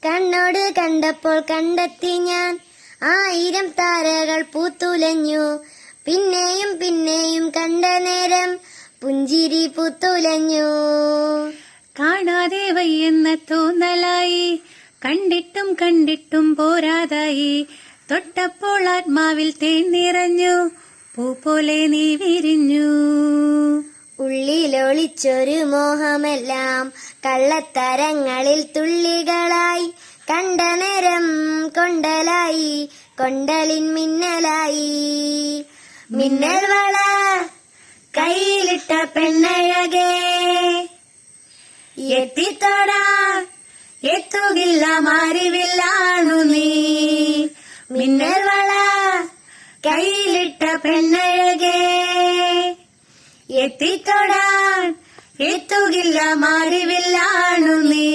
കണ്ണോട് കണ്ടപ്പോൾ കണ്ടെത്തി ഞാൻ 1000 താരകൾ പൂത്തുലഞ്ഞു. പിന്നെയും പിന്നെയും കണ്ട നേരം പുഞ്ചിരി പൂത്തുലഞ്ഞു. കാണാതെ വയ്യെന്ന തോന്നലായി, കണ്ടിട്ടും കണ്ടിട്ടും പോരാതായി. തൊട്ടപ്പോൾ ആത്മാവിൽ തേൻ നിറഞ്ഞു, പൂ പോലെ നീ വിരിഞ്ഞു. ഉള്ളിലൊളിച്ചൊരു മോഹമെല്ലാം കള്ളത്തരങ്ങളിൽ തുള്ളികളായി. കണ്ട നേരം കൊണ്ടലായി, കൊണ്ടലിൻ മിന്നലായി. മിന്നൽ വള കയ്യിലിട്ട പെണ്ണഴകേ, എത്തിത്തൊടാ എത്തുകില്ല മാറിവില്ലാണു നീ. മിന്നൽ വള കയ്യിലിട്ട പെണ്ണഴകേ, എത്തിത്തൊടാൻ എത്തുകില്ല മാറിവില്ലാണു നീ.